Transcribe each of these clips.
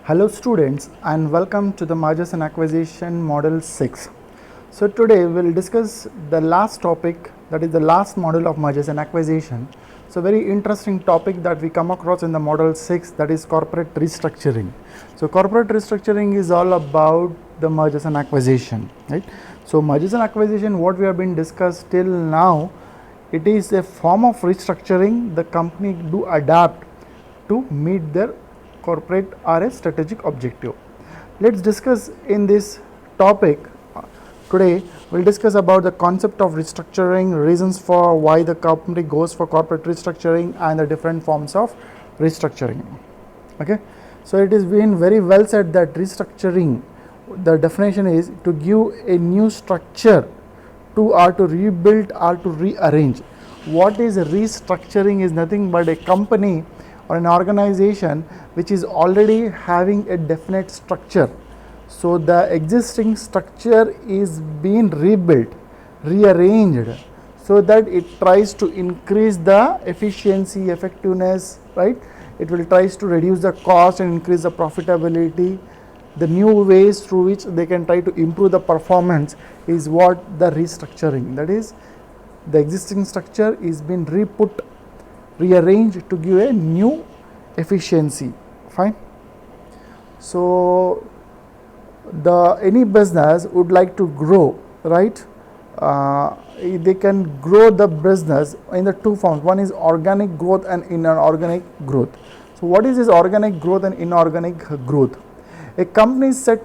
Hello students and welcome to the mergers and acquisition model 6. So today we will discuss the last topic, that is the last model of mergers and acquisition. So very interesting topic that we come across in the model 6, that is corporate restructuring. So corporate restructuring is all about the mergers and acquisition, right? So mergers and acquisition, what we have been discussed till now, it is a form of restructuring the company do adapt to meet their corporate or a strategic objective. Let's discuss in this topic today. We'll discuss about the concept of restructuring, reasons for why the company goes for corporate restructuring, and the different forms of restructuring. Okay, so it is been very well said that restructuring, the definition is to give a new structure to or to rebuild or to rearrange. What is restructuring is nothing but a company or an organization which is already having a definite structure. So the existing structure is being rebuilt, rearranged, so that it tries to increase the efficiency, effectiveness, right? It will tries to reduce the cost and increase the profitability. The new ways through which they can try to improve the performance is what the restructuring. That is, the existing structure is being rearranged to give a new efficiency. Fine. So any business would like to grow, right? They can grow the business in the two forms. One is organic growth and inorganic growth. So what is this organic growth and inorganic growth? A company is said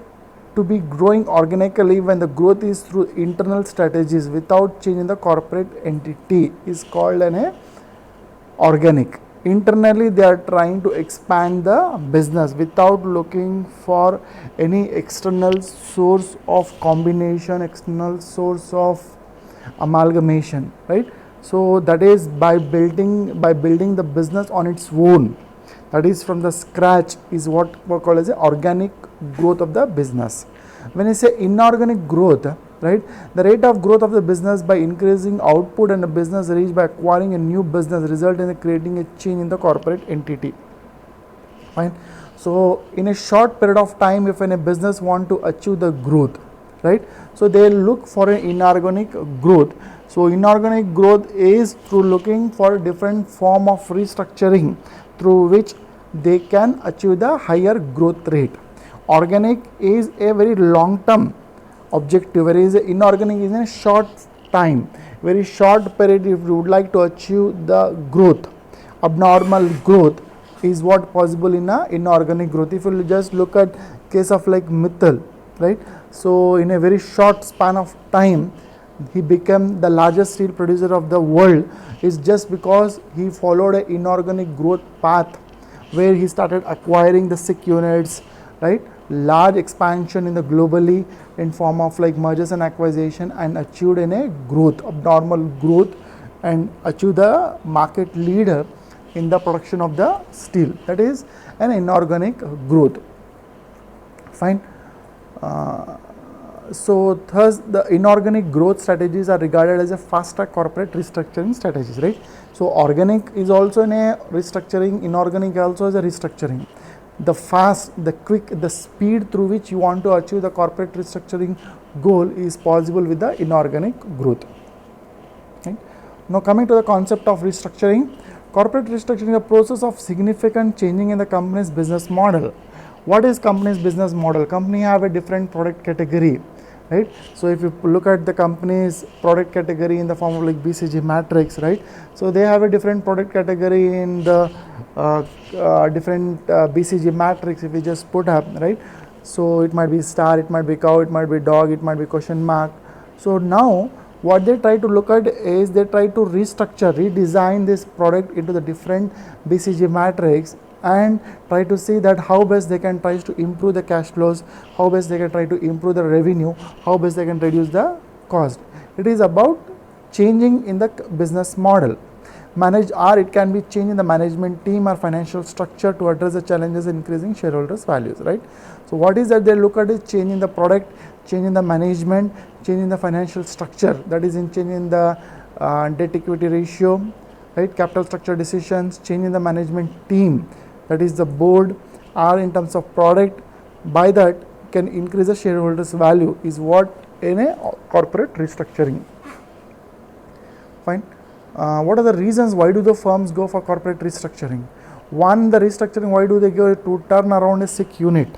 to be growing organically when the growth is through internal strategies without changing the corporate entity is called an organic. Internally they are trying to expand the business without looking for any external source of combination, external source of amalgamation, right? So that is by building the business on its own, that is from the scratch, is what we call as a organic growth of the business. When I say inorganic growth, right, the rate of growth of the business by increasing output and the business reach by acquiring a new business result in creating a change in the corporate entity. Fine. So in a short period of time, if a business want to achieve the growth, right, so they look for an inorganic growth. So inorganic growth is through looking for a different form of restructuring through which they can achieve the higher growth rate. Organic is a very long term objective, whereas inorganic is in a short time, very short period. If you would like to achieve the growth, abnormal growth is what possible in a inorganic growth. If you just look at case of like Mittal, right, so in a very short span of time he became the largest steel producer of the world, is just because he followed an inorganic growth path where he started acquiring the SIC units, right, large expansion in the globally in form of like mergers and acquisition, and achieved in a growth, abnormal growth, and achieved the market leader in the production of the steel. That is an inorganic growth. Fine. So thus the inorganic growth strategies are regarded as a fast track corporate restructuring strategies, right? So organic is also in a restructuring, inorganic also is a restructuring. The fast, the quick, the speed through which you want to achieve the corporate restructuring goal is possible with the inorganic growth. Right? Now coming to the concept of restructuring, corporate restructuring is a process of significant changing in the company's business model. What is company's business model? Company have a different product category, right? So if you look at the company's product category in the form of like BCG matrix, right? So they have a different product category in the different BCG matrix. If we just put up, right? So it might be star, it might be cow, it might be dog, it might be question mark. So now what they try to look at is they try to restructure, redesign this product into the different BCG matrix and try to see that how best they can try to improve the cash flows, how best they can try to improve the revenue, how best they can reduce the cost. It is about changing in the business model. It can be changing the management team or financial structure to address the challenges in increasing shareholders' values, right? So what is that they look at is changing the product, changing the management, changing the financial structure, that is in changing the debt equity ratio, right, capital structure decisions, changing the management team, that is the board, or in terms of product, by that can increase the shareholders value, is what in a corporate restructuring. Fine. What are the reasons why do the firms go for corporate restructuring? One, the restructuring, why do they go to turn around a sick unit?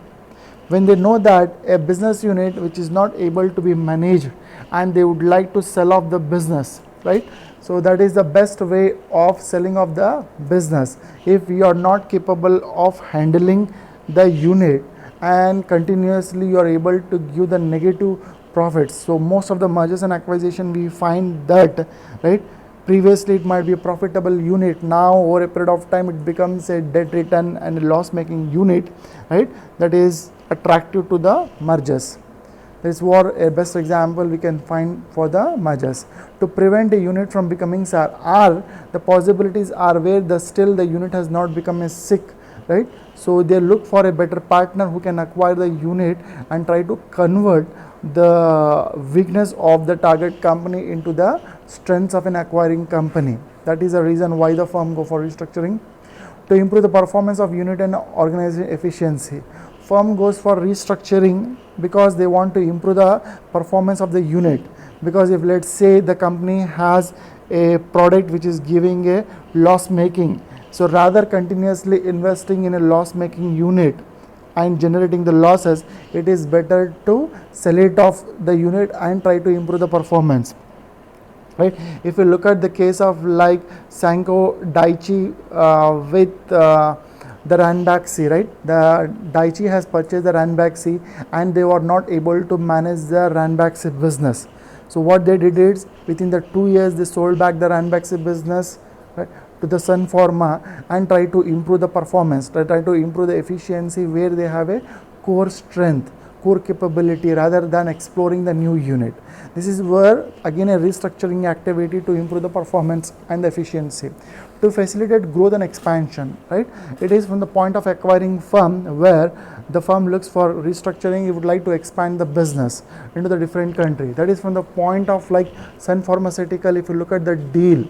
When they know that a business unit which is not able to be managed and they would like to sell off the business, right? So that is the best way of selling off the business. If you are not capable of handling the unit and continuously you are able to give the negative profits. So most of the mergers and acquisition we find that, right, previously it might be a profitable unit, now over a period of time it becomes a debt return and a loss making unit, right, that is attractive to the mergers. This is what a best example we can find for the mergers. To prevent a unit from becoming sour, or the possibilities are where still the unit has not become a sick, right? So they look for a better partner who can acquire the unit and try to convert the weakness of the target company into the strengths of an acquiring company. That is the reason why the firm go for restructuring. To improve the performance of unit and organization efficiency, firm goes for restructuring because they want to improve the performance of the unit. Because if, let's say, the company has a product which is giving a loss making, so rather continuously investing in a loss making unit and generating the losses, it is better to sell it off the unit and try to improve the performance, right? If you look at the case of like Sanko Daiichi with the Ranbaxy, right? The Daiichi has purchased the Ranbaxy and they were not able to manage the Ranbaxy business. So what they did is, within the 2 years they sold back the Ranbaxy business, right, to the Sun Pharma and try to improve the performance, try to improve the efficiency where they have a core strength, core capability, rather than exploring the new unit. This is where again a restructuring activity to improve the performance and the efficiency. To facilitate growth and expansion, right? It is from the point of acquiring firm where the firm looks for restructuring, it would like to expand the business into the different country. That is from the point of like Sun Pharmaceutical, if you look at the deal,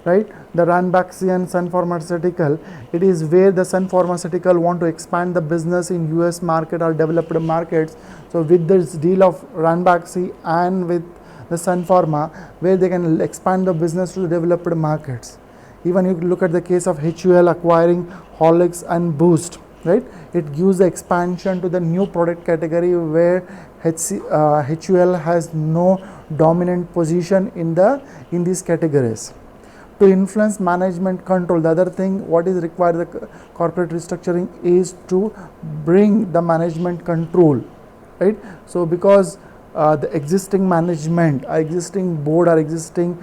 right, the Ranbaxy and Sun Pharmaceutical, it is where the Sun Pharmaceutical want to expand the business in US market or developed markets. So with this deal of Ranbaxy and with the Sun Pharma, where they can expand the business to the developed markets. Even you look at the case of HUL acquiring Horlicks and Boost, right, it gives the expansion to the new product category where HUL has no dominant position in these categories. To influence management control, the other thing what is required the corporate restructuring is to bring the management control, right? So because the existing management, existing board or existing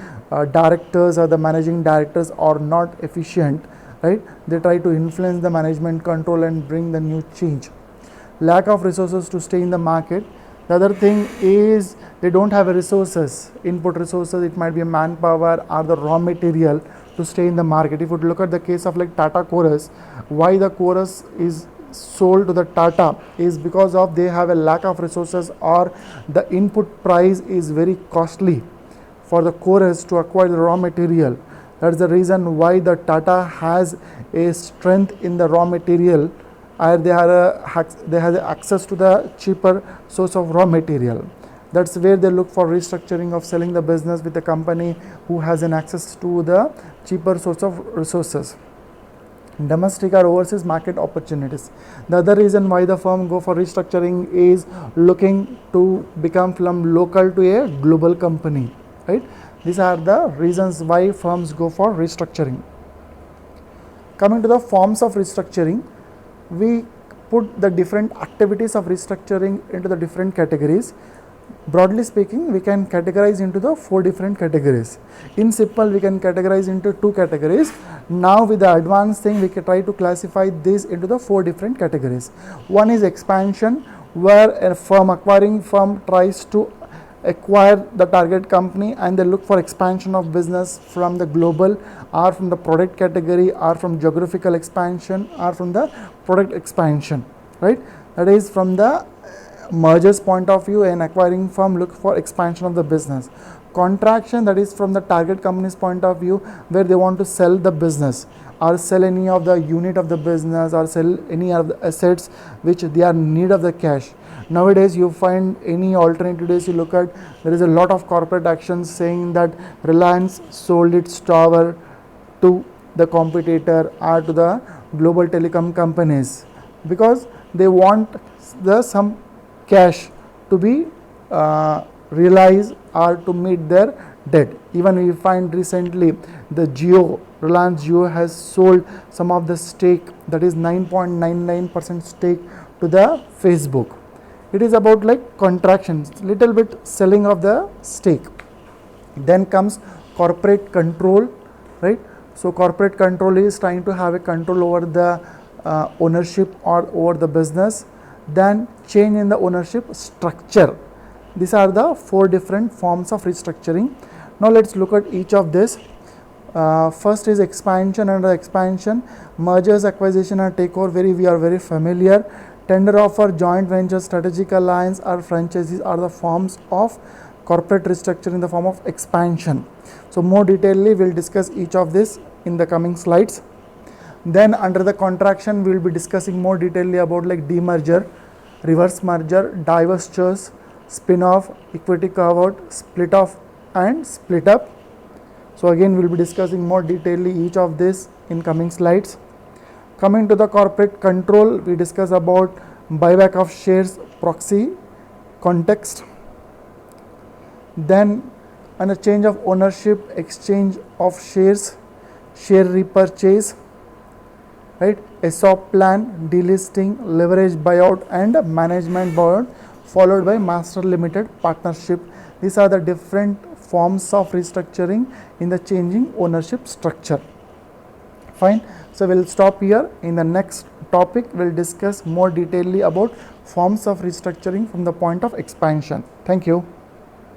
directors or the managing directors are not efficient, right, they try to influence the management control and bring the new change. Lack of resources to stay in the market. The other thing is they don't have a resources, input resources, it might be a manpower or the raw material to stay in the market. If you look at the case of like Tata Chorus, why the Chorus is sold to the Tata is because of they have a lack of resources or the input price is very costly for the Chorus to acquire the raw material. That's the reason why the Tata has a strength in the raw material, or they have access to the cheaper source of raw material. That's where they look for restructuring of selling the business with a company who has an access to the cheaper source of resources. Domestic or overseas market opportunities. The other reason why the firm go for restructuring is looking to become from local to a global company, right? These are the reasons why firms go for restructuring. Coming to the forms of restructuring, we put the different activities of restructuring into the different categories. Broadly speaking, we can categorize into the 4 different categories. In simple, we can categorize into 2 categories. Now with the advanced thing, we can try to classify this into the 4 different categories. One is expansion, where a firm, acquiring firm, tries to acquire the target company and they look for expansion of business from the global or from the product category or from geographical expansion or from the product expansion, right? That is from the mergers point of view, an acquiring firm look for expansion of the business. Contraction, that is from the target company's point of view, where they want to sell the business or sell any of the unit of the business or sell any of the assets which they are in need of the cash. Nowadays you find any alternative days you look at, there is a lot of corporate actions saying that Reliance sold its tower to the competitor or to the global telecom companies because they want some cash to be realized or to meet their debt. Even we find recently the Reliance Jio has sold some of the stake, that is 9.99% stake to the Facebook. It is about like contractions, little bit selling of the stake. Then comes corporate control, right? So corporate control is trying to have a control over the ownership or over the business. Then change in the ownership structure. These are the 4 different forms of restructuring. Now let's look at each of this. First is expansion. Under expansion, mergers, acquisition and takeover, we are very familiar. Tender offer, joint venture, strategic alliance or franchises are the forms of corporate restructuring in the form of expansion. So more detailedly we will discuss each of this in the coming slides. Then under the contraction we will be discussing more detailedly about like demerger, reverse merger, divestitures, spin-off, equity carve-out, split off and split up. So again we will be discussing more detailedly each of this in coming slides. Coming to the corporate control, we discuss about buyback of shares, proxy, context. Then under change of ownership, exchange of shares, share repurchase, right? ESOP plan, delisting, leverage buyout and management buyout, followed by master limited partnership. These are the different forms of restructuring in the changing ownership structure. Fine. So we'll stop here. In the next topic, we'll discuss more detailedly about forms of restructuring from the point of expansion. Thank you.